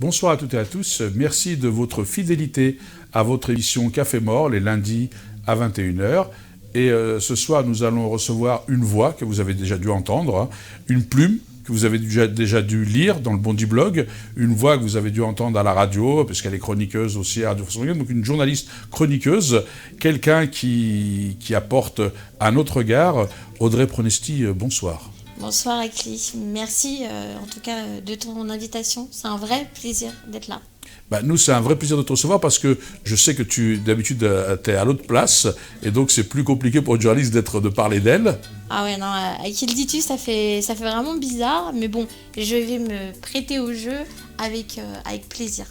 bonsoir à toutes et à tous. Merci de votre fidélité à votre émission Café Mort, les lundis à 21h. Et ce soir, nous allons recevoir une voix que vous avez déjà dû entendre, une plume que vous avez déjà dû lire dans le Bondi Blog, une voix que vous avez dû entendre à la radio, puisqu'elle est chroniqueuse aussi à Radio France, donc une journaliste chroniqueuse, quelqu'un qui apporte un autre regard. Audrey Pronesti, bonsoir. Bonsoir Akli, merci en tout cas de ton invitation, c'est un vrai plaisir d'être là. Nous, c'est un vrai plaisir de te recevoir parce que je sais que d'habitude, tu es à l'autre place et donc c'est plus compliqué pour une journaliste de parler d'elle. Ah ouais, non, avec qui le dis-tu, ça fait vraiment bizarre, mais bon, je vais me prêter au jeu avec plaisir.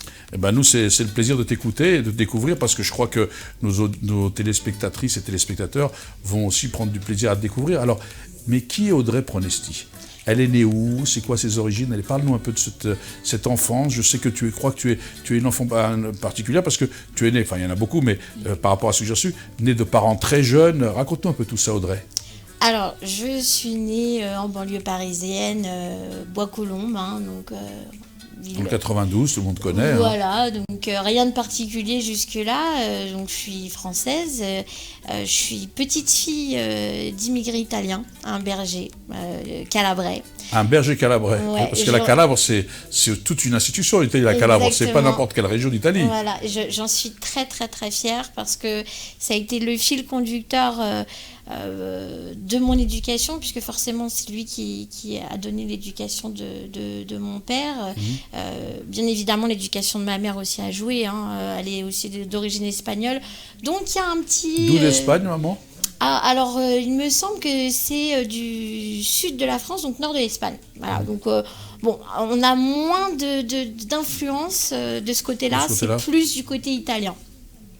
Nous, c'est le plaisir de t'écouter et de te découvrir parce que je crois que nos téléspectatrices et téléspectateurs vont aussi prendre du plaisir à te découvrir. Alors, mais qui est Audrey Pronesti ? Elle est née où? C'est quoi ses origines? Parle-nous un peu de cette enfance. Je sais que tu es une enfant particulière parce que tu es née, enfin il y en a beaucoup, mais par rapport à ce que j'ai reçu, née de parents très jeunes. Raconte-nous un peu tout ça, Audrey. Alors, je suis née en banlieue parisienne, Bois-Colombes, donc... En 92, tout le monde connaît. Voilà, donc rien de particulier jusque-là. Donc je suis française, je suis petite fille d'immigrés italiens, un berger calabrais. Un berger calabrais, ouais, parce que la Calabre, c'est toute une institution en Italie, la Calabre, c'est pas n'importe quelle région d'Italie. Voilà, j'en suis très très très fière parce que ça a été le fil conducteur de mon éducation, puisque forcément c'est lui qui a donné l'éducation de mon père. Bien évidemment l'éducation de ma mère aussi a joué, elle est aussi d'origine espagnole, donc il y a un petit... D'où l'Espagne, maman? Alors il me semble que c'est du sud de la France, donc nord de l'Espagne. Voilà, donc on a moins d'influence de ce côté-là, c'est plus du côté italien.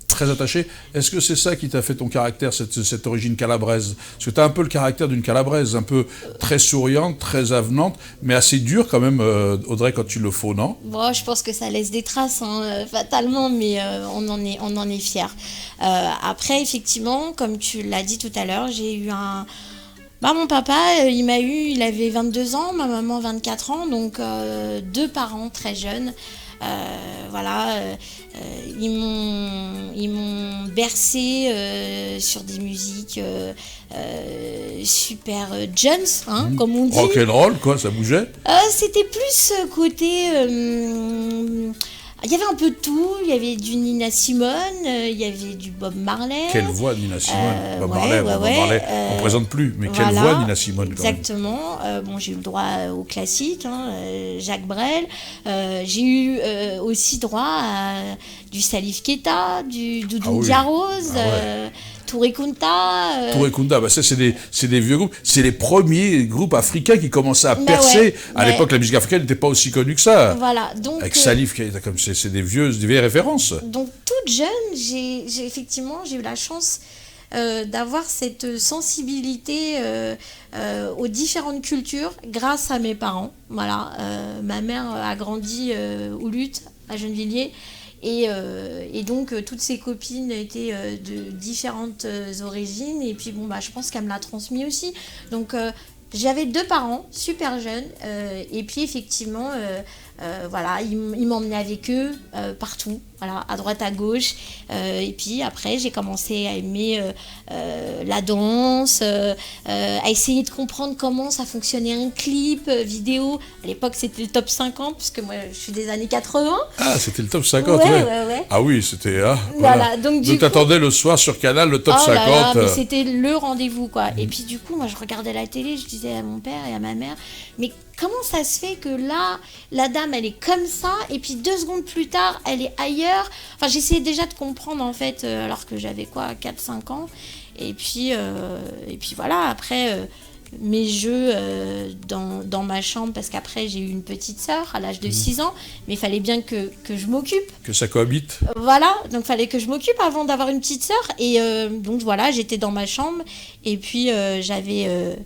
Très attaché. Est-ce que c'est ça qui t'a fait ton caractère, cette origine calabraise? Parce que tu as un peu le caractère d'une calabraise, un peu très souriante, très avenante, mais assez dure quand même, Audrey, quand il le faut, non? Bon, je pense que ça laisse des traces, fatalement, mais on en est fiers. Après, effectivement, comme tu l'as dit tout à l'heure, j'ai eu un... mon papa, il avait 22 ans, ma maman 24 ans, donc deux parents très jeunes. Ils m'ont bercé sur des musiques super jeunes, comme on dit. Rock'n'roll, quoi, ça bougeait? C'était plus côté... il y avait un peu de tout, il y avait du Nina Simone, il y avait du Bob Marley. Quelle voix, Nina Simone? Bob Marley, on ne présente plus, mais quelle voix, Nina Simone, quand exactement. J'ai eu le droit au classique, Jacques Brel. J'ai eu aussi droit à du Salif Keita, du Doudou Diarose, Touré Kunta. Touré Kunta, ça c'est des vieux groupes. C'est les premiers groupes africains qui commençaient à percer. À l'époque, la musique africaine n'était pas aussi connue que ça. Voilà, donc... Avec Salif Keita, c'est des vieilles références. Donc toute jeune, j'ai eu la chance d'avoir cette sensibilité aux différentes cultures grâce à mes parents. Voilà, ma mère a grandi au Luth, à Gennevilliers. Et donc toutes ses copines étaient de différentes origines et puis je pense qu'elle me l'a transmis aussi, donc j'avais deux parents super jeunes et puis effectivement ils m'emmenaient avec eux partout, à droite à gauche, et puis après j'ai commencé à aimer la danse, à essayer de comprendre comment ça fonctionnait un clip vidéo. À l'époque c'était le top 50 parce que moi je suis des années 80. Ah, c'était le top 50, ouais. Ah oui, c'était donc tu t'attendais le soir sur Canal, le top 50. Mais c'était le rendez-vous, quoi. Et puis du coup moi je regardais la télé, je disais à mon père et à ma mère, mais comment ça se fait que là, la dame, elle est comme ça, et puis 2 secondes plus tard, elle est ailleurs. Enfin, j'essayais déjà de comprendre, en fait, alors que j'avais 4-5 ans. Et puis voilà, après, mes jeux dans ma chambre, parce qu'après, j'ai eu une petite sœur à l'âge de 6 ans, mais il fallait bien que je m'occupe. Que ça cohabite. Voilà, donc il fallait que je m'occupe avant d'avoir une petite sœur. Et donc voilà, j'étais dans ma chambre, et puis j'avais...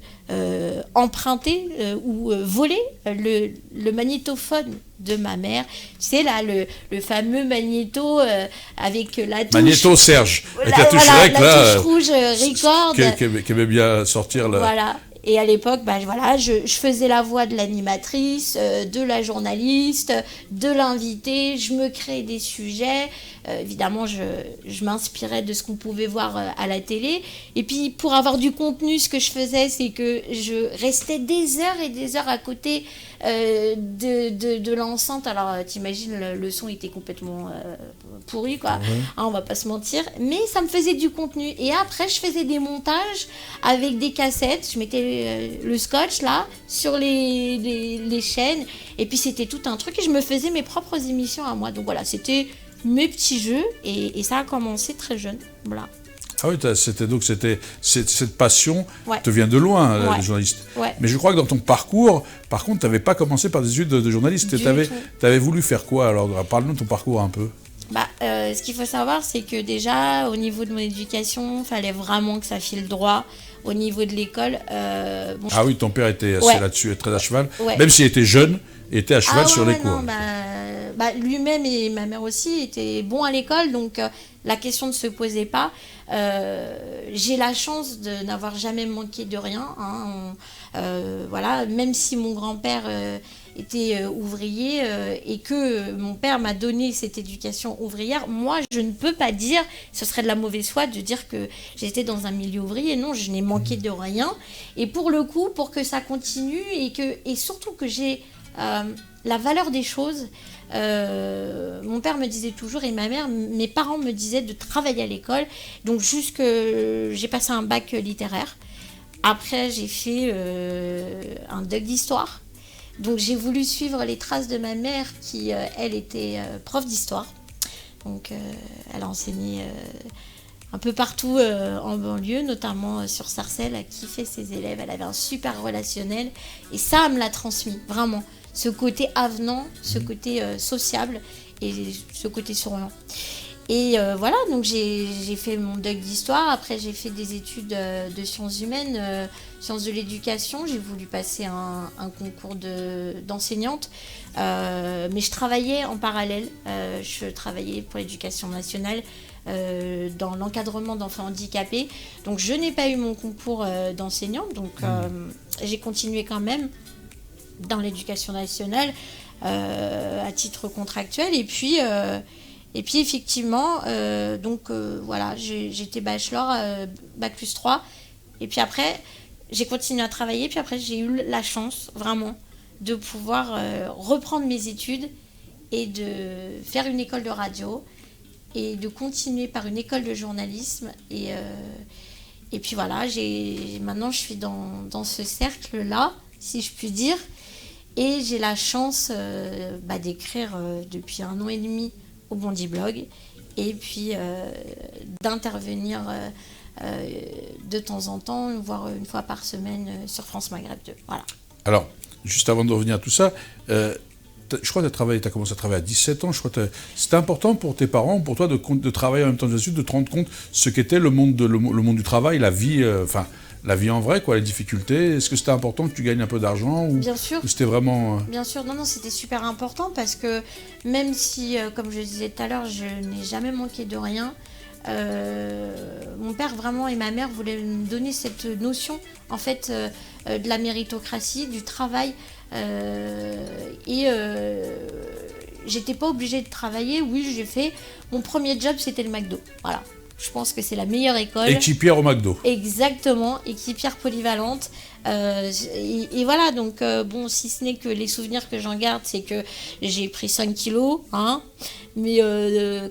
emprunté ou volé le magnétophone de ma mère. Tu sais, là, le fameux magnéto avec la touche... Magnéto Serge, avec la touche rec, la touche rouge record. Qui aimait bien sortir Voilà. Et à l'époque, voilà, je faisais la voix de l'animatrice, de la journaliste, de l'invité, je me créais des sujets. Évidemment, je m'inspirais de ce qu'on pouvait voir à la télé. Et puis, pour avoir du contenu, ce que je faisais, c'est que je restais des heures et des heures à côté de l'enceinte. Alors, t'imagines, le son était complètement pourri, quoi. Hein, on va pas se mentir. Mais ça me faisait du contenu. Et après, je faisais des montages avec des cassettes. Je mettais le scotch, là, sur les chaînes. Et puis, c'était tout un truc. Et je me faisais mes propres émissions à moi. Donc, voilà, c'était mes petits jeux. Et ça a commencé très jeune. Voilà. Ah oui, cette passion Ouais. te vient de loin, Ouais. le journaliste. Ouais. Mais je crois que dans ton parcours, par contre, tu n'avais pas commencé par des études de journaliste. Tu avais voulu faire quoi alors? Parle-nous de ton parcours un peu. Ce qu'il faut savoir, c'est que déjà, au niveau de mon éducation, il fallait vraiment que ça file droit. Au niveau de l'école... Ah oui, ton père était assez là-dessus, très à cheval. Ouais. Même s'il était jeune, il était à cheval sur les cours. Non, lui-même et ma mère aussi étaient bons à l'école, donc la question ne se posait pas. J'ai la chance de n'avoir jamais manqué de rien. Hein. Voilà, même si mon grand-père était ouvrier et que mon père m'a donné cette éducation ouvrière, moi je ne peux pas dire, ce serait de la mauvaise foi de dire que j'étais dans un milieu ouvrier. Non, je n'ai manqué de rien. Et pour le coup, pour que ça continue et surtout que j'ai la valeur des choses, mon père me disait toujours, et ma mère, mes parents me disaient de travailler à l'école. Donc j'ai passé un bac littéraire. Après, j'ai fait un doc d'histoire. Donc j'ai voulu suivre les traces de ma mère qui, elle, était prof d'histoire. Donc elle a enseigné un peu partout en banlieue, notamment sur Sarcelles, à kiffer ses élèves. Elle avait un super relationnel. Et ça, elle me l'a transmis, vraiment. Ce côté avenant, ce côté sociable et ce côté souriant. Et voilà, donc j'ai fait mon doc d'histoire. Après, j'ai fait des études de sciences humaines, sciences de l'éducation. J'ai voulu passer un concours d'enseignante. Mais je travaillais en parallèle. Je travaillais pour l'éducation nationale dans l'encadrement d'enfants handicapés. Donc, je n'ai pas eu mon concours d'enseignante. Donc, j'ai continué quand même dans l'éducation nationale à titre contractuel. Et puis effectivement, voilà, j'étais bachelor, bac plus 3. Et puis après, j'ai continué à travailler. Puis après, j'ai eu la chance, vraiment, de pouvoir reprendre mes études et de faire une école de radio et de continuer par une école de journalisme. Et puis voilà, maintenant, je suis dans ce cercle-là, si je puis dire. Et j'ai la chance d'écrire depuis 1 an et demi au Bondy Blog et puis d'intervenir de temps en temps, voire une fois par semaine sur France Maghreb 2. Voilà. Alors, juste avant de revenir à tout ça, je crois que tu as commencé à travailler à 17 ans. C'était important pour tes parents, pour toi, de travailler en même temps que de te rendre compte ce qu'était le monde du travail, la vie, la vie en vrai, quoi, les difficultés. Est-ce que c'était important que tu gagnes un peu d'argent ou, Bien sûr. Ou c'était vraiment... Bien sûr, non, c'était super important parce que même si, comme je le disais tout à l'heure, je n'ai jamais manqué de rien, mon père vraiment et ma mère voulaient me donner cette notion, en fait, de la méritocratie, du travail. J'étais pas obligée de travailler. Oui, j'ai fait... Mon premier job, c'était le McDo. Voilà. Je pense que c'est la meilleure école. Équipière au McDo. Exactement, équipière polyvalente. Et voilà, donc bon, si ce n'est que les souvenirs que j'en garde, c'est que j'ai pris 5 kilos, hein, mais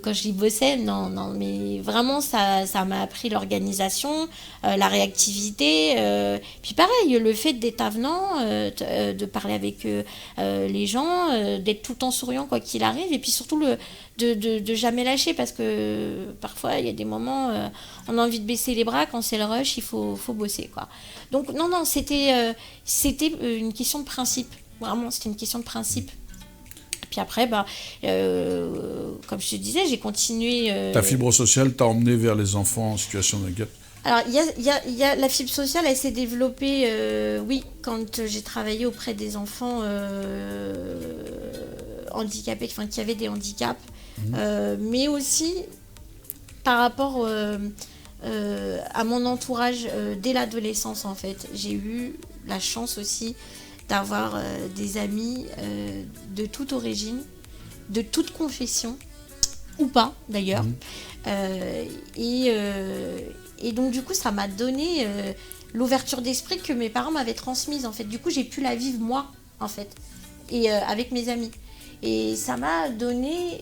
quand j'y bossais, non, mais vraiment, ça m'a appris l'organisation, la réactivité, puis pareil, le fait d'être avenant, de parler avec les gens, d'être tout le temps souriant quoi qu'il arrive, et puis surtout de jamais lâcher, parce que parfois, il y a des moments, on a envie de baisser les bras, quand c'est le rush, il faut bosser, quoi. Donc non, c'était une question de principe. Vraiment, c'était une question de principe. Et puis après, comme je te disais, j'ai continué... Ta fibre sociale t'a emmené vers les enfants en situation de handicap. Alors, il y a la fibre sociale, elle s'est développée, oui, quand j'ai travaillé auprès des enfants handicapés, enfin, qui avaient des handicaps. Mais aussi, par rapport à mon entourage dès l'adolescence en fait. J'ai eu la chance aussi d'avoir des amis de toute origine, de toute confession, ou pas d'ailleurs. Et donc du coup ça m'a donné l'ouverture d'esprit que mes parents m'avaient transmise en fait. Du coup j'ai pu la vivre moi en fait, et avec mes amis. Et ça m'a donné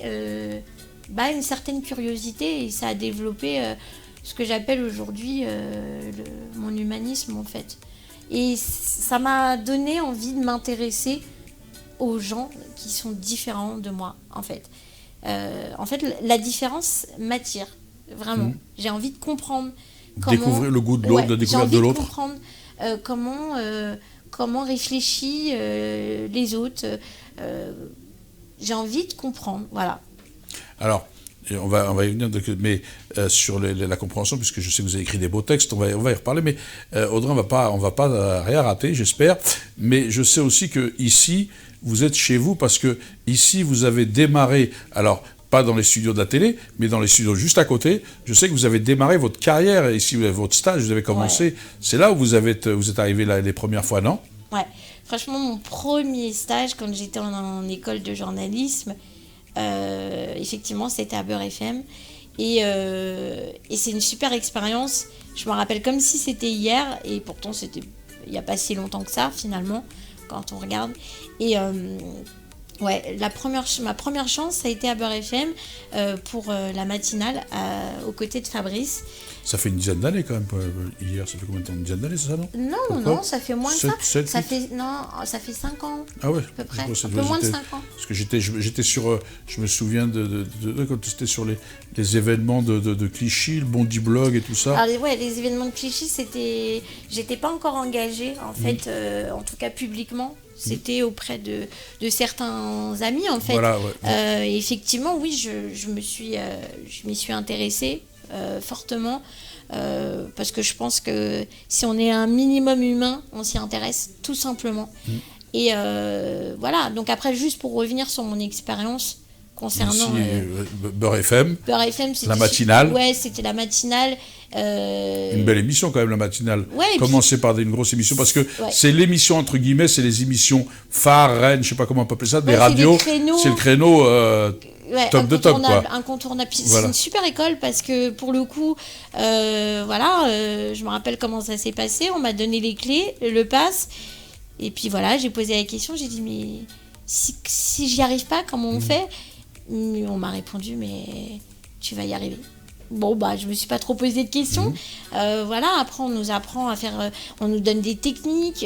une certaine curiosité, et ça a développé ce que j'appelle aujourd'hui mon humanisme en fait. Et ça m'a donné envie de m'intéresser aux gens qui sont différents de moi en fait. La différence m'attire vraiment. J'ai envie de comprendre comment... Découvrir le goût de l'autre, de découverte de l'autre. J'ai envie de comprendre comment réfléchissent les autres. J'ai envie de comprendre, voilà. Alors, on va y venir, mais sur la compréhension, puisque je sais que vous avez écrit des beaux textes, on va y reparler, mais Audrey, on va pas rien rater, j'espère. Mais je sais aussi que ici, vous êtes chez vous, parce que ici, vous avez démarré, alors pas dans les studios de la télé, mais dans les studios juste à côté. Je sais que vous avez démarré votre carrière, ici, votre stage, vous avez commencé. Ouais. C'est là où vous êtes arrivé les premières fois, non? Ouais. Franchement, mon premier stage, quand j'étais en école de journalisme, effectivement, c'était à Beurre FM. Et c'est une super expérience. Je me rappelle comme si c'était hier. Et pourtant, c'était il n'y a pas si longtemps que ça, finalement, quand on regarde. Et ouais, ma première chance, ça a été à Beurre FM pour la matinale aux côtés de Fabrice. Ça fait une dizaine d'années quand même. Hier, ça fait combien de temps? Une dizaine d'années, c'est ça, non? Non, ça fait moins que ça. Ça fait 5 ans. Ah ouais, à peu près. Un peu moins de 5 ans. Parce que j'étais sur, je me souviens de quand c'était sur les événements de Clichy, le Bondi Blog et tout ça. Alors ouais, les événements de Clichy, j'étais pas encore engagée en fait, en tout cas publiquement. C'était auprès de certains amis en fait. Voilà, ouais. Effectivement, oui, je m'y suis intéressée fortement parce que je pense que si on est un minimum humain, on s'y intéresse tout simplement. Et voilà. Donc après, juste pour revenir sur mon expérience concernant Beurre FM. Beurre FM, c'était la matinale. Ouais, c'était la matinale. Une belle émission quand même, la matinale. Ouais, commencer par une grosse émission, parce que c'est l'émission entre guillemets, c'est les émissions phares, reines, je sais pas comment on peut appeler ça, des radios. C'est le créneau top de top, quoi. Incontournable. Voilà. C'est une super école parce que pour le coup, je me rappelle comment ça s'est passé. On m'a donné les clés, le pass, et puis voilà, j'ai posé la question. J'ai dit mais si j'y arrive pas, comment on fait? On m'a répondu mais tu vas y arriver. Bon, je me suis pas trop posé de questions. Voilà, après, on nous apprend à faire... on nous donne des techniques.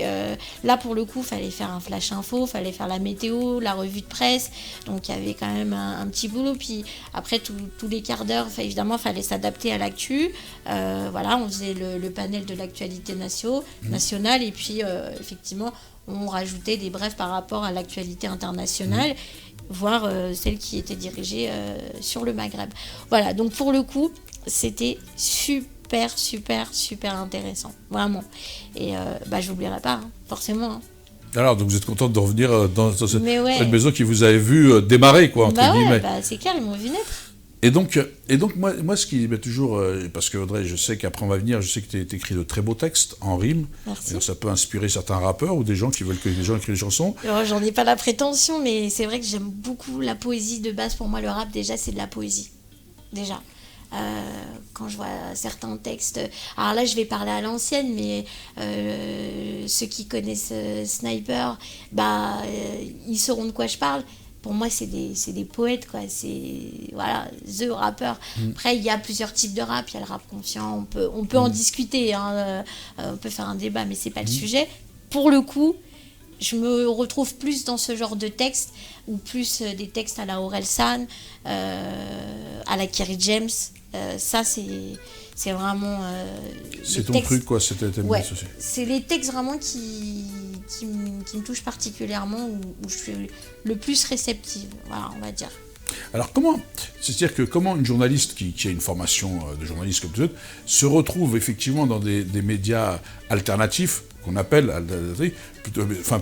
Là, pour le coup, il fallait faire un flash info, il fallait faire la météo, la revue de presse. Donc, il y avait quand même un petit boulot. Puis, après, tous les quarts d'heure, évidemment, il fallait s'adapter à l'actu. Voilà, on faisait le panel de l'actualité nationale. Et puis, effectivement, on rajoutait des brefs par rapport à l'actualité internationale. Voire celle qui était dirigée sur le Maghreb. Voilà, donc pour le coup, c'était super intéressant, vraiment. Et je n'oublierai pas, forcément. Hein. Alors, donc vous êtes contente de revenir dans cette maison qui vous avait vu démarrer, quoi, entre guillemets. C'est clair, ils m'ont vu naître. Et donc moi, ce qui m'a toujours... parce que Audrey, je sais qu'après on va venir, je sais que tu écris de très beaux textes en rime. Merci. Ça peut inspirer certains rappeurs ou des gens qui veulent que les gens écrivent des chansons. Alors, j'en ai pas la prétention, mais c'est vrai que j'aime beaucoup la poésie de base. Pour moi, le rap, déjà, c'est de la poésie. Déjà. Quand je vois certains textes... Alors là, je vais parler à l'ancienne, mais ceux qui connaissent Sniper, ils sauront de quoi je parle. Pour moi, c'est des poètes, quoi. C'est, voilà, the rappeur. Après, il y a plusieurs types de rap. Il y a le rap conscient. On peut en discuter. Hein. On peut faire un débat, mais c'est pas le sujet. Pour le coup, je me retrouve plus dans ce genre de texte, ou plus des textes à la Orelsan, à la Kerry James. Ça, c'est vraiment... c'est ton truc, quoi. C'est les textes vraiment qui me touchent particulièrement, où je suis le plus réceptive, voilà, on va dire. Alors c'est-à-dire que comment une journaliste qui a une formation de journaliste comme tout se retrouve effectivement dans des médias alternatifs, qu'on appelle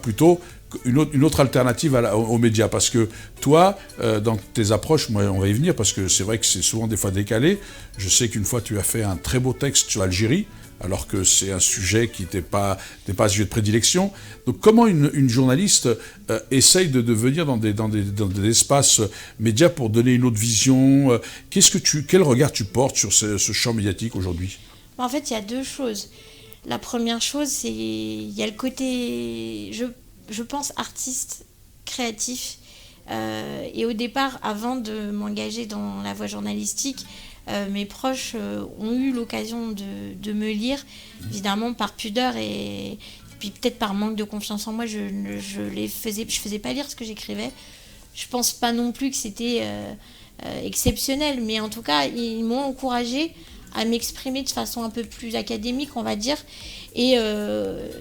plutôt une autre alternative aux médias, parce que toi, dans tes approches, moi, on va y venir, parce que c'est vrai que c'est souvent des fois décalé. Je sais qu'une fois, tu as fait un très beau texte sur l'Algérie, alors que c'est un sujet qui n'est pas un sujet de prédilection. Donc comment une journaliste essaye de venir dans des espaces médias pour donner une autre vision quel regard tu portes sur ce champ médiatique aujourd'hui? En fait, il y a deux choses. La première chose, c'est il y a le côté, je pense, artiste, créatif. Et au départ, avant de m'engager dans la voie journalistique, mes proches ont eu l'occasion de me lire, évidemment par pudeur et puis peut-être par manque de confiance en moi, je faisais pas lire ce que j'écrivais. Je pense pas non plus que c'était exceptionnel, mais en tout cas, ils m'ont encouragée à m'exprimer de façon un peu plus académique, on va dire. Et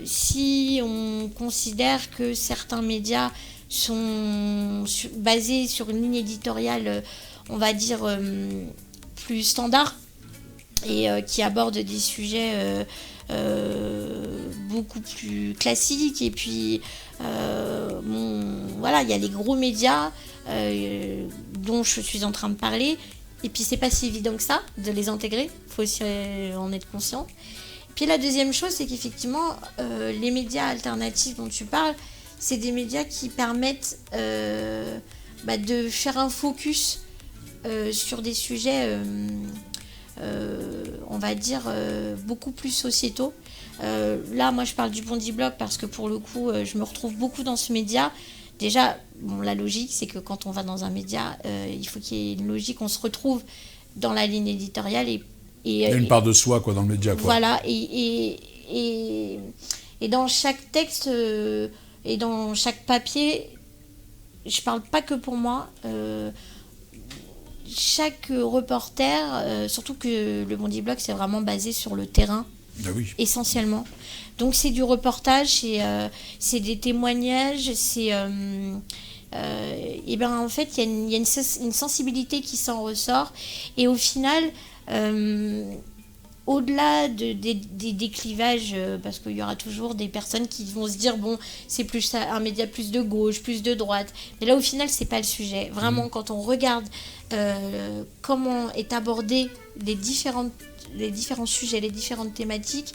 si on considère que certains médias sont basés sur une ligne éditoriale, on va dire, plus standard, et qui abordent des sujets beaucoup plus classiques. Et puis, voilà, il y a les gros médias dont je suis en train de parler. Et puis, c'est pas si évident que ça de les intégrer. Il faut aussi en être conscient. Puis la deuxième chose, c'est qu'effectivement, les médias alternatifs dont tu parles, c'est des médias qui permettent de faire un focus sur des sujets, on va dire, beaucoup plus sociétaux. Là, moi, je parle du Bondi Blog parce que pour le coup, je me retrouve beaucoup dans ce média. Déjà, la logique, c'est que quand on va dans un média, il faut qu'il y ait une logique, on se retrouve dans la ligne éditoriale. Il y a une part de soi dans le média. Voilà, et dans chaque texte et dans chaque papier, je parle pas que pour moi, chaque reporter, surtout que le Bondi Blog, c'est vraiment basé sur le terrain, essentiellement. Donc c'est du reportage, c'est des témoignages, et ben en fait il y a une sensibilité qui s'en ressort, et au final au-delà des clivages, parce qu'il y aura toujours des personnes qui vont se dire bon, c'est plus un média plus de gauche, plus de droite, mais là au final c'est pas le sujet. Vraiment, quand on regarde comment est abordé les différents sujets, les différentes thématiques,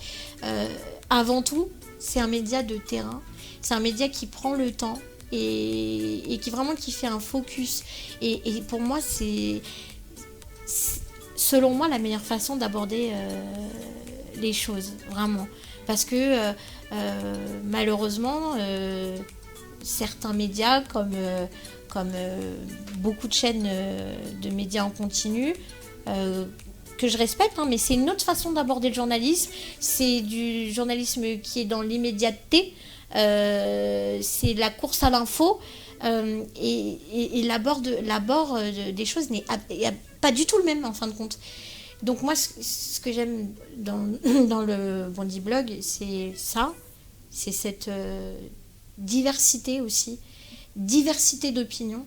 avant tout c'est un média de terrain, c'est un média qui prend le temps et qui fait un focus, et pour moi c'est selon moi la meilleure façon d'aborder les choses, vraiment, parce que malheureusement certains médias comme beaucoup de chaînes de médias en continu, que je respecte, mais c'est une autre façon d'aborder le journalisme, c'est du journalisme qui est dans l'immédiateté, c'est la course à l'info, et l'abord des choses n'est pas du tout le même en fin de compte. Donc moi, ce que j'aime dans le Bondi Blog, c'est ça, c'est cette diversité aussi, diversité d'opinions.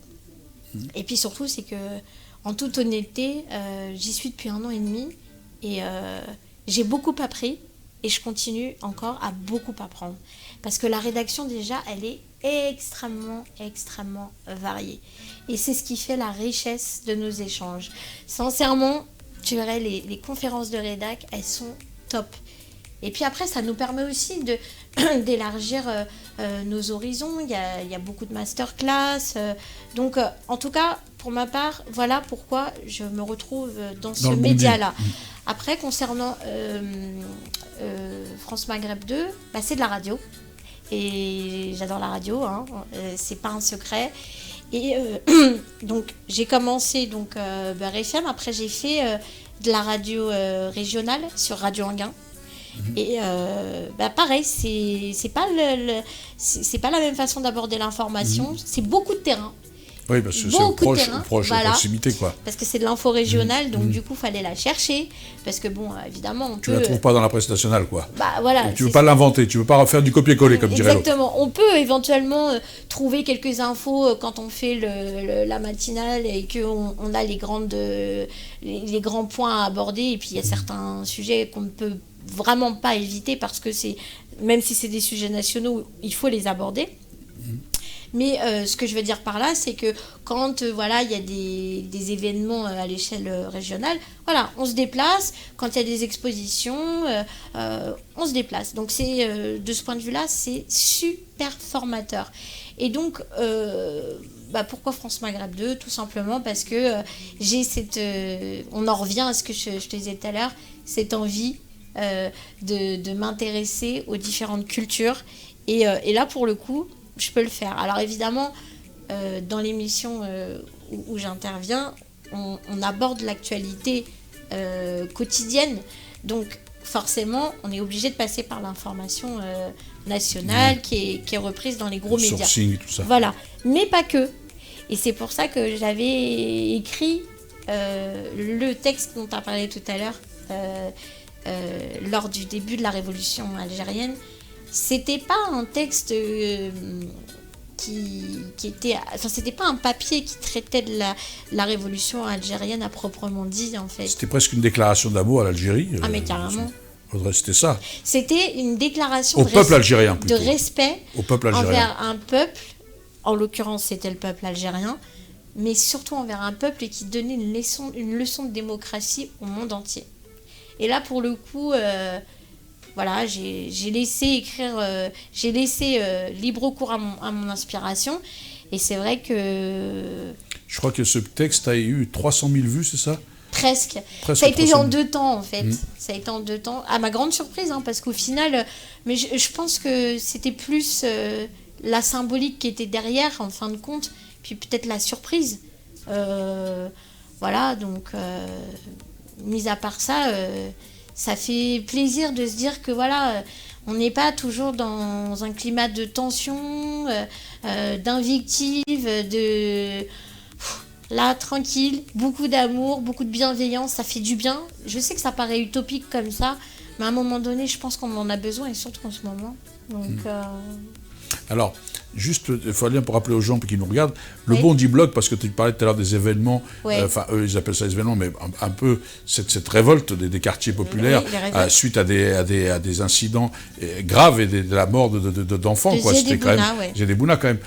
Et puis surtout, c'est que, en toute honnêteté, j'y suis depuis 1 an et demi, et j'ai beaucoup appris, et je continue encore à beaucoup apprendre. Parce que la rédaction, déjà, elle est extrêmement variée. Et c'est ce qui fait la richesse de nos échanges. Sincèrement, tu verrais, les conférences de rédac, elles sont top. Et puis après, ça nous permet aussi d'élargir nos horizons. Il y a beaucoup de masterclass. Donc, en tout cas, pour ma part, voilà pourquoi je me retrouve dans ce média-là. Après, concernant France Maghreb 2, c'est de la radio. Et j'adore la radio, c'est pas un secret. Et donc, j'ai commencé Beurre FM. Après, j'ai fait de la radio régionale sur Radio Anguin. Et pareil, c'est pas la même façon d'aborder l'information. C'est beaucoup de terrain. Oui, parce que beaucoup de c'est terrain, proche à proximité, quoi. parce que c'est de l'info régionale, donc du coup, il fallait la chercher, parce que bon, évidemment, Tu la trouves pas dans la presse nationale, quoi. Bah voilà. Donc, tu veux pas l'inventer, tu veux pas faire du copier-coller, comme dirait l'autre. Exactement. On peut éventuellement trouver quelques infos quand on fait la matinale et qu'on a les grands points à aborder, et puis il y a certains sujets qu'on ne peut vraiment pas éviter parce que même si c'est des sujets nationaux, il faut les aborder. Mais ce que je veux dire par là, c'est que quand voilà, il y a des événements à l'échelle régionale, voilà, on se déplace. Quand il y a des expositions, on se déplace. Donc de ce point de vue-là, c'est super formateur. Et donc, pourquoi France Maghreb 2 ? Tout simplement parce que j'ai on en revient à ce que je te disais tout à l'heure, cette envie de m'intéresser aux différentes cultures. Et là, pour le coup, je peux le faire. Alors évidemment, dans l'émission où j'interviens, on aborde l'actualité quotidienne. Donc forcément, on est obligé de passer par l'information nationale qui est reprise dans les gros médias. Sourcing, tout ça. Voilà, mais pas que. Et c'est pour ça que j'avais écrit le texte dont tu as parlé tout à l'heure lors du début de la révolution algérienne. C'était pas un texte qui était... Enfin, c'était pas un papier qui traitait de la révolution algérienne à proprement dit, en fait. C'était presque une déclaration d'amour à l'Algérie. Ah, mais carrément. C'était ça. C'était une déclaration au peuple algérien, de respect au peuple algérien. Envers un peuple, en l'occurrence c'était le peuple algérien, mais surtout envers un peuple qui donnait une leçon de démocratie au monde entier. Et là, pour le coup... Voilà, j'ai laissé libre cours à mon inspiration. Et c'est vrai que... Je crois que ce texte a eu 300 000 vues, c'est ça ? Presque. Ça a été en 2 temps, en fait. Ça a été en 2 temps. À ma grande surprise, parce qu'au final... Mais je pense que c'était plus la symbolique qui était derrière, en fin de compte. Puis peut-être la surprise. Voilà, donc... mis à part ça... ça fait plaisir de se dire que voilà, on n'est pas toujours dans un climat de tension, d'invective, là, tranquille, beaucoup d'amour, beaucoup de bienveillance, ça fait du bien. Je sais que ça paraît utopique comme ça, mais à un moment donné, je pense qu'on en a besoin, et surtout en ce moment. Donc, Alors, juste, il faut bien pour rappeler aux gens qui nous regardent, le Bondi Blog, parce que tu parlais tout à l'heure des événements, enfin, eux, ils appellent ça des événements, mais un peu cette révolte des quartiers populaires suite à des incidents graves et de la mort d'enfants, quoi. C'était quand même... J'ai des Bouna, quand même.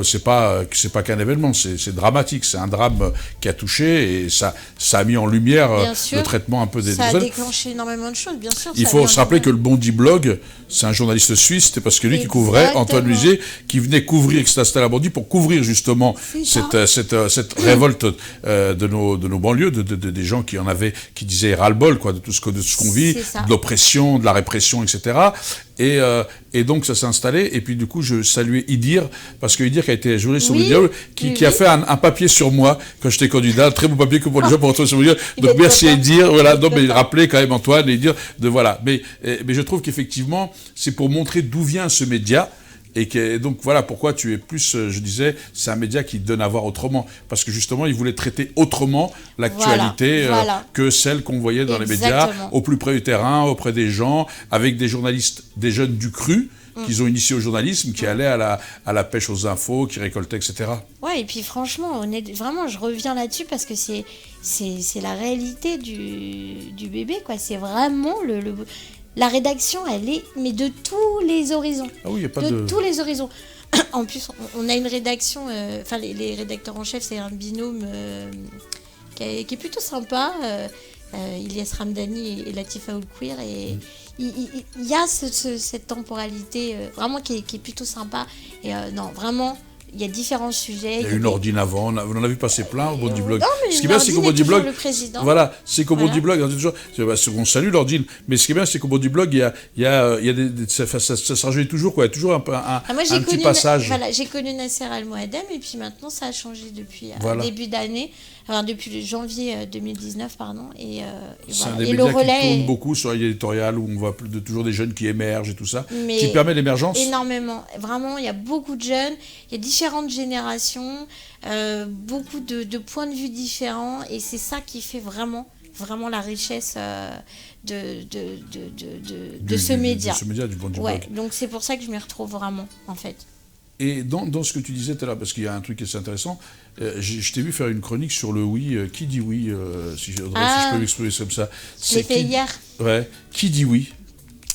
C'est pas qu'un événement, c'est dramatique, c'est un drame qui a touché, et ça a mis en lumière le traitement un peu des... Ça a déclenché énormément de choses, bien sûr. Il faut se rappeler que le Bondi Blog, c'est un journaliste suisse, c'était parce que lui qui couvrait, Antoine Lusier, qui venait couvrir, qui s'installait à Bondy pour couvrir justement cette révolte de nos banlieues, des gens qui disaient ras-le-bol, quoi, de tout ce qu'on vit, de l'oppression, de la répression, etc. Et donc ça s'est installé, et puis du coup je saluais Idir, parce que Idir qui a été journaliste sur Mondial, qui a fait un papier sur moi quand j'étais candidat, un très beau papier que pour les gens pour retrouver sur Mondial. Donc merci Idir, voilà, donc mais rappelez quand même Antoine et Idir de voilà. Mais je trouve qu'effectivement c'est pour montrer d'où vient ce média. Et donc voilà pourquoi tu es plus, je disais, c'est un média qui donne à voir autrement. Parce que justement, il voulait traiter autrement l'actualité que celle qu'on voyait dans les médias, au plus près du terrain, auprès des gens, avec des journalistes, des jeunes du cru, qu'ils ont initiés au journalisme, qui allaient à la pêche aux infos, qui récoltaient, etc. Ouais, et puis franchement, vraiment, je reviens là-dessus parce que c'est la réalité du bébé, quoi. C'est vraiment la rédaction, elle est, mais de tous les horizons. Ah oui, il n'y a pas de... tous les horizons. En plus, on a une rédaction, enfin les rédacteurs en chef, c'est un binôme qui est plutôt sympa, Ilyes Ramdani et Latifa Oulkouir, et il y a cette temporalité vraiment qui est plutôt sympa. Et non, vraiment... Il y a différents sujets. Il y a une ordine avant, on en a vu passer plein au Bondi Blog. Non, mais ce qui est bien, c'est qu'au Bondi Blog, voilà, c'est qu'au Bondi Blog, on salue l'ordine, mais ce qui est bien, c'est qu'au Bondi Blog, ça se rajoute toujours, quoi. Il y a toujours un petit passage. Voilà, j'ai connu Nasser Al Moadem, et puis maintenant, ça a changé depuis début d'année. enfin, depuis janvier 2019, pardon. C'est un Voilà. des Et le médias qui relais tourne beaucoup sur l'éditorial, où on voit toujours des jeunes qui émergent et tout ça, mais qui permet l'émergence. énormément. Vraiment, il y a beaucoup de jeunes, il y a différentes générations, beaucoup de points de vue différents, et c'est ça qui fait vraiment la richesse de ce média. De ce média, du bon du Ouais, blog. donc c'est pour ça que je m'y retrouve vraiment, en fait. Et dans ce que tu disais tout à l'heure, parce qu'il y a un truc qui est intéressant, je t'ai vu faire une chronique sur le oui. Qui dit oui, si je peux l'exprimer comme ça. Je l'ai fait hier. Ouais. Qui dit oui?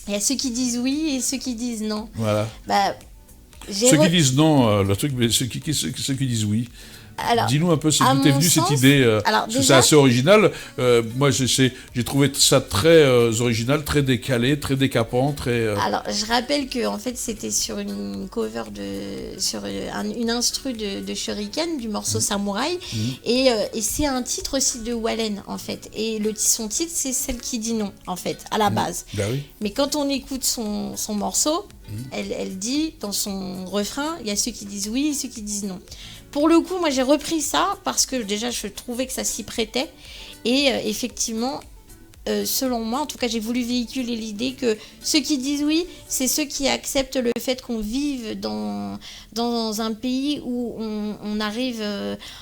Il y a ceux qui disent oui et ceux qui disent non. Voilà. Bah, Ceux qui disent non, le truc, mais ceux qui disent oui. Alors, dis-nous un peu, c'est à d'où t'es mon venue sens, cette idée, alors, parce que c'est déjà- assez original. Moi, j'ai trouvé ça très original, très décalé, très décapant, très... Alors, je rappelle que en fait, c'était sur une cover sur une instru de Shuriken, du morceau Samouraï, et c'est un titre aussi de Wallen, en fait. Et son titre, c'est Celle qui dit non, en fait, à la base. Bah oui. Mais quand on écoute son morceau, elle dit, dans son refrain, il y a ceux qui disent oui et ceux qui disent non. Pour le coup, moi, j'ai repris ça parce que déjà, je trouvais que ça s'y prêtait. Et effectivement, selon moi, en tout cas, j'ai voulu véhiculer l'idée que ceux qui disent oui, c'est ceux qui acceptent le fait qu'on vive dans un pays où on arrive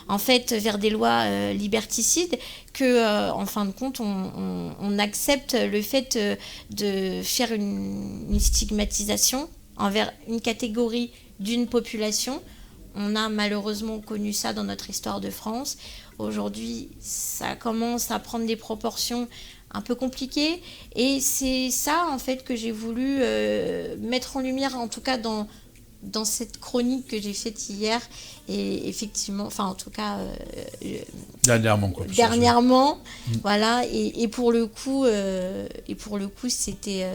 en fait vers des lois liberticides, que en fin de compte, on accepte le fait de faire une stigmatisation envers une catégorie d'une population. On a malheureusement connu ça dans notre histoire de France. Aujourd'hui, ça commence à prendre des proportions un peu compliquées. Et c'est ça, en fait, que j'ai voulu mettre en lumière, en tout cas dans cette chronique que j'ai faite hier. Et effectivement, enfin, en tout cas... Dernièrement, quoi. Dernièrement, voilà. Et pour le coup, c'était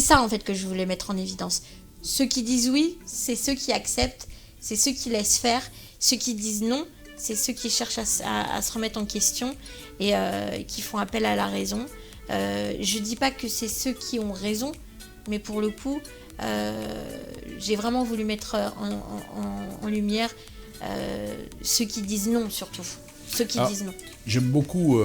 ça, en fait, que je voulais mettre en évidence. Ceux qui disent oui, c'est ceux qui acceptent. C'est ceux qui laissent faire. Ceux qui disent non, c'est ceux qui cherchent à se remettre en question et qui font appel à la raison. Je ne dis pas que c'est ceux qui ont raison, mais pour le coup, j'ai vraiment voulu mettre en lumière ceux qui disent non, surtout. Ceux qui disent non. J'aime beaucoup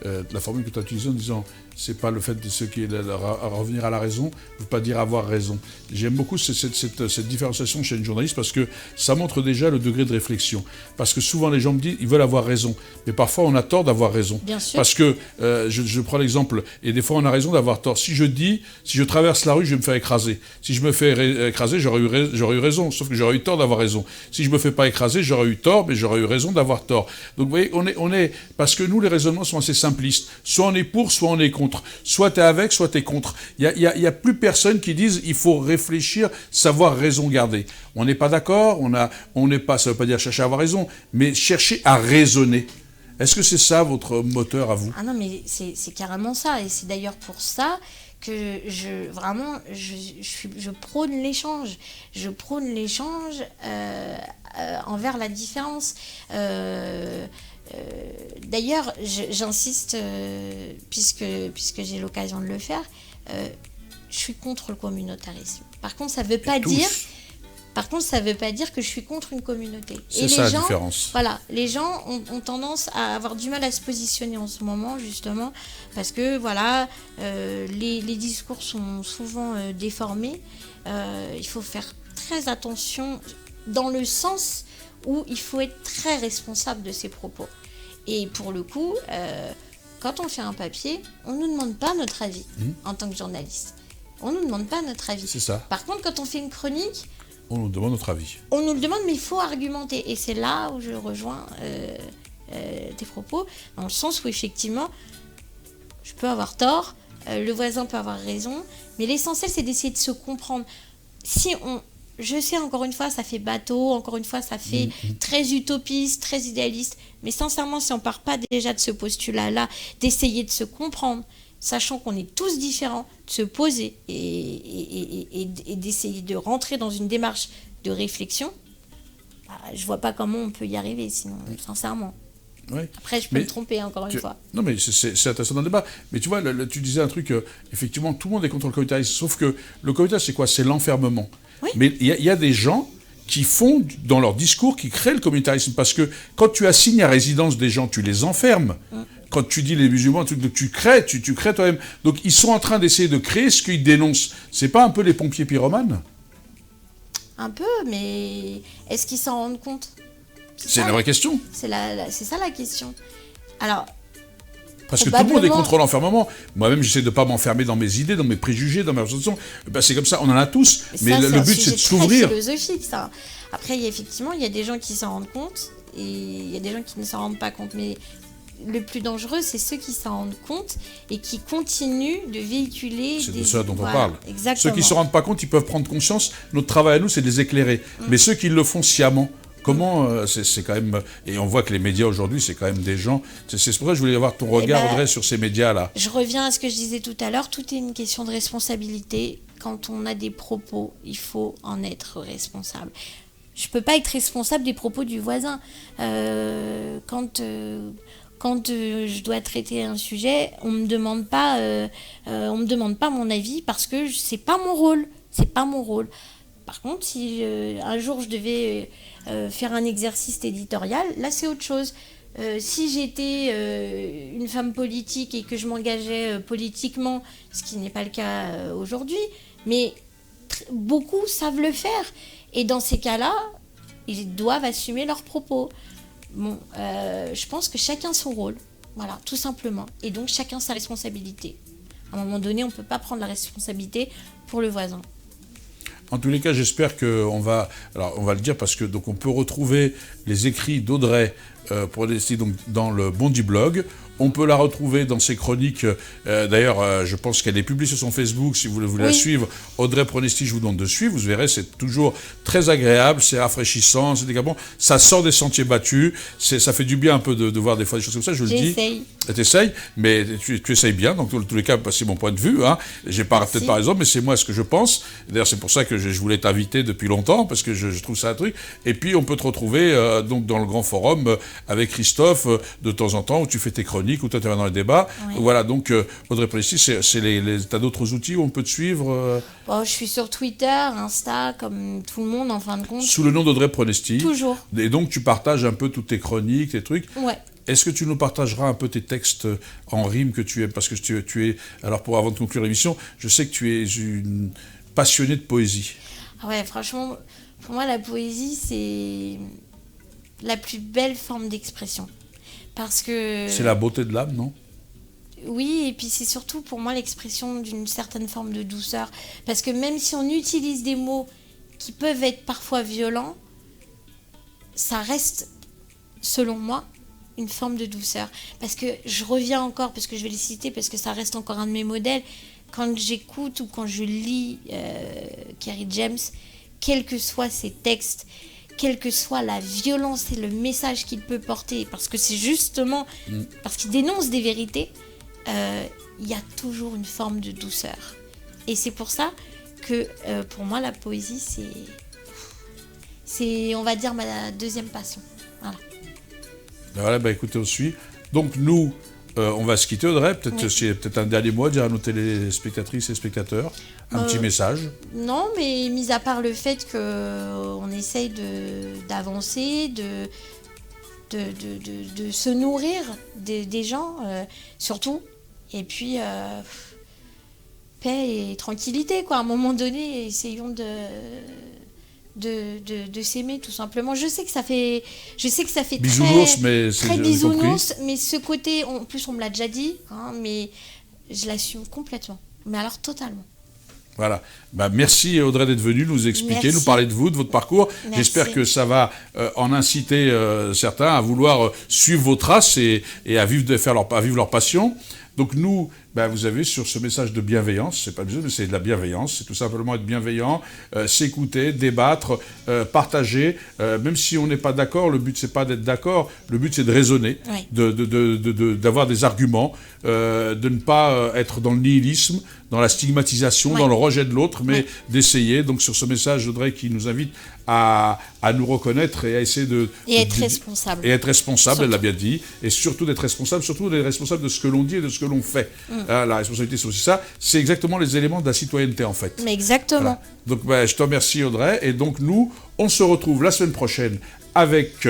la formule que tu as utilisée en disant c'est pas le fait de ceux qui revenir à la raison, ne veut pas dire avoir raison. J'aime beaucoup cette différenciation chez une journaliste parce que ça montre déjà le degré de réflexion. Parce que souvent les gens me disent ils veulent avoir raison, mais parfois on a tort d'avoir raison. Bien sûr. Parce que je prends l'exemple, et des fois on a raison d'avoir tort. Si je traverse la rue, je vais me faire écraser. Si je me fais écraser, j'aurais eu raison, sauf que j'aurais eu tort d'avoir raison. Si je me fais pas écraser, j'aurais eu tort, mais j'aurais eu raison d'avoir tort. Donc vous voyez, on est parce que nous les raisonnements sont assez simplistes. Soit on est pour, soit on est contre. Soit tu es avec, soit tu es contre. Il y a plus personne qui dise il faut réfléchir, savoir raison garder. On n'est pas d'accord, on n'est pas, ça ne veut pas dire chercher à avoir raison, mais chercher à raisonner. Est-ce que c'est ça votre moteur à vous? Ah non, mais c'est carrément ça. Et c'est d'ailleurs pour ça que je prône l'échange. Je prône l'échange envers la différence. D'ailleurs, j'insiste, puisque j'ai l'occasion de le faire, je suis contre le communautarisme. Par contre, ça ne veut pas dire... Par contre, ça ne veut pas dire que je suis contre une communauté. C'est ça la différence. Voilà, les gens ont tendance à avoir du mal à se positionner en ce moment, justement, parce que voilà, les discours sont souvent déformés. Il faut faire très attention dans le sens où il faut être très responsable de ses propos. Et pour le coup, quand on fait un papier, on ne nous demande pas notre avis en tant que journaliste. On ne nous demande pas notre avis. C'est ça. Par contre, quand on fait une chronique... On nous demande notre avis. On nous le demande, mais il faut argumenter. Et c'est là où je rejoins tes propos, dans le sens où effectivement, je peux avoir tort, le voisin peut avoir raison, mais l'essentiel, c'est d'essayer de se comprendre. Je sais, encore une fois, ça fait bateau, encore une fois, ça fait très utopiste, très idéaliste, mais sincèrement, si on ne part pas déjà de ce postulat-là, d'essayer de se comprendre, sachant qu'on est tous différents, de se poser et d'essayer de rentrer dans une démarche de réflexion, je vois pas comment on peut y arriver, sinon, sincèrement. Ouais. Après, je peux me tromper, encore une fois. Non, mais c'est intéressant dans le débat. Mais tu vois, tu disais un truc, effectivement, tout le monde est contre le communautarisme, sauf que le communautarisme, c'est quoi? C'est l'enfermement. Oui. Mais il y a des gens qui font, dans leur discours, qui créent le communautarisme. Parce que quand tu assignes à résidence des gens, tu les enfermes. Quand tu dis les musulmans, tu crées toi-même. Donc ils sont en train d'essayer de créer ce qu'ils dénoncent. C'est pas un peu les pompiers pyromanes? Un peu, mais est-ce qu'ils s'en rendent compte? C'est la vraie question. C'est ça la question. Alors, parce que tout le monde est contre l'enfermement. Moi-même, j'essaie de ne pas m'enfermer dans mes idées, dans mes préjugés, dans mes ressentiments. Ben, c'est comme ça, on en a tous. Mais le but, c'est de s'ouvrir. C'est philosophique, ça. Après, effectivement, il y a des gens qui s'en rendent compte et il y a des gens qui ne s'en rendent pas compte. Mais le plus dangereux, c'est ceux qui s'en rendent compte et qui continuent de véhiculer. C'est de ceux dont on parle. Exactement. Ceux qui ne s'en rendent pas compte, ils peuvent prendre conscience. Notre travail à nous, c'est de les éclairer. Mais ceux qui le font sciemment, comment, c'est quand même... Et on voit que les médias aujourd'hui, c'est quand même des gens... C'est pour ça que je voulais avoir ton regard, Audrey, sur ces médias-là. Je reviens à ce que je disais tout à l'heure. Tout est une question de responsabilité. Quand on a des propos, il faut en être responsable. Je ne peux pas être responsable des propos du voisin. Quand je dois traiter un sujet, on me demande pas mon avis parce que c'est pas mon rôle. C'est pas mon rôle. Par contre, si un jour je devais faire un exercice éditorial, là c'est autre chose. Si j'étais une femme politique et que je m'engageais politiquement, ce qui n'est pas le cas aujourd'hui, mais beaucoup savent le faire. Et dans ces cas-là, ils doivent assumer leurs propos. Bon, je pense que chacun son rôle, voilà, tout simplement. Et donc chacun sa responsabilité. À un moment donné, on ne peut pas prendre la responsabilité pour le voisin. En tous les cas, j'espère qu'on va... Alors, on va le dire parce que donc on peut retrouver les écrits d'Audrey Pronesti donc dans le Bondy Blog. On peut la retrouver dans ses chroniques. D'ailleurs, je pense qu'elle est publiée sur son Facebook. Si vous voulez la suivre, Audrey Pronesti, je vous demande de suivre. Vous verrez, c'est toujours très agréable, c'est rafraîchissant, c'est bon. Ça sort des sentiers battus. Ça fait du bien un peu de voir des fois des choses comme ça, je le dis. J'essaye. T'essayes, mais tu essayes bien. Donc, dans tous les cas, c'est mon point de vue. Hein. J'ai peut-être pas raison, mais c'est moi ce que je pense. D'ailleurs, c'est pour ça que je voulais t'inviter depuis longtemps, parce que je trouve ça un truc. Et puis, on peut te retrouver donc dans le grand forum avec Christophe de temps en temps, où tu fais tes chroniques, où tu interviens dans les débats. Oui. Voilà, donc Audrey Pronesti, t'as d'autres outils où on peut te suivre je suis sur Twitter, Insta, comme tout le monde en fin de compte. Sous le nom d'Audrey Pronesti. Toujours. Et donc tu partages un peu toutes tes chroniques, tes trucs. Ouais. Est-ce que tu nous partageras un peu tes textes en rime que tu aimes? Parce que tu es... Alors avant de conclure l'émission, je sais que tu es une passionnée de poésie. Ouais, franchement, pour moi la poésie c'est la plus belle forme d'expression. Parce que... C'est la beauté de l'âme, non? Oui, et puis c'est surtout pour moi l'expression d'une certaine forme de douceur. Parce que même si on utilise des mots qui peuvent être parfois violents, ça reste, selon moi, une forme de douceur. Parce que je reviens encore, parce que je vais les citer, parce que ça reste encore un de mes modèles. Quand j'écoute ou quand je lis Kerry James, quels que soient ses textes, quelle que soit la violence et le message qu'il peut porter, parce que c'est justement parce qu'il dénonce des vérités, il y a toujours une forme de douceur. Et c'est pour ça que pour moi la poésie c'est on va dire ma deuxième passion. Voilà. Voilà, écoutez, on suit. Donc nous, on va se quitter, Audrey. Peut-être un dernier mot à dire à nos téléspectatrices et spectateurs. Un petit message. Non, mais mis à part le fait qu'on essaye d'avancer, de se nourrir des gens, surtout. Et puis, paix et tranquillité, quoi. À un moment donné, essayons de s'aimer, tout simplement. Je sais que ça fait bisounours, très bisounours, mais ce côté, en plus on me l'a déjà dit, hein, mais je l'assume complètement. Mais alors totalement. Voilà. Merci Audrey d'être venue nous expliquer, nous parler de vous, de votre parcours. Merci. J'espère que ça va en inciter certains à vouloir suivre vos traces et à vivre leur passion. Donc nous, vous avez sur ce message de bienveillance, c'est pas besoin, mais c'est de la bienveillance, c'est tout simplement être bienveillant, s'écouter, débattre, partager, même si on n'est pas d'accord, le but c'est pas d'être d'accord, le but c'est de raisonner, oui. D'avoir des arguments, de ne pas être dans le nihilisme, dans la stigmatisation, oui. Dans le rejet de l'autre, mais oui. D'essayer, donc sur ce message, Audrey, qui nous invite à nous reconnaître et à essayer être responsable. Et être responsable, surtout. Elle l'a bien dit, et surtout d'être responsable de ce que l'on dit et de ce que l'on fait. La responsabilité, c'est aussi ça. C'est exactement les éléments de la citoyenneté, en fait. Mais exactement. Voilà. Donc, je te remercie, Audrey. Et donc, nous, on se retrouve la semaine prochaine avec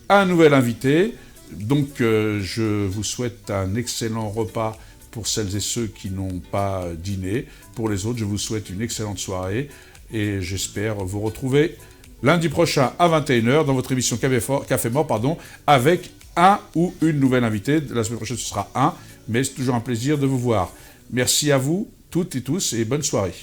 un nouvel invité. Donc, je vous souhaite un excellent repas pour celles et ceux qui n'ont pas dîné. Pour les autres, je vous souhaite une excellente soirée. Et j'espère vous retrouver lundi prochain à 21h dans votre émission Café Mort, avec un ou une nouvelle invitée. La semaine prochaine, ce sera un, mais c'est toujours un plaisir de vous voir. Merci à vous, toutes et tous, et bonne soirée.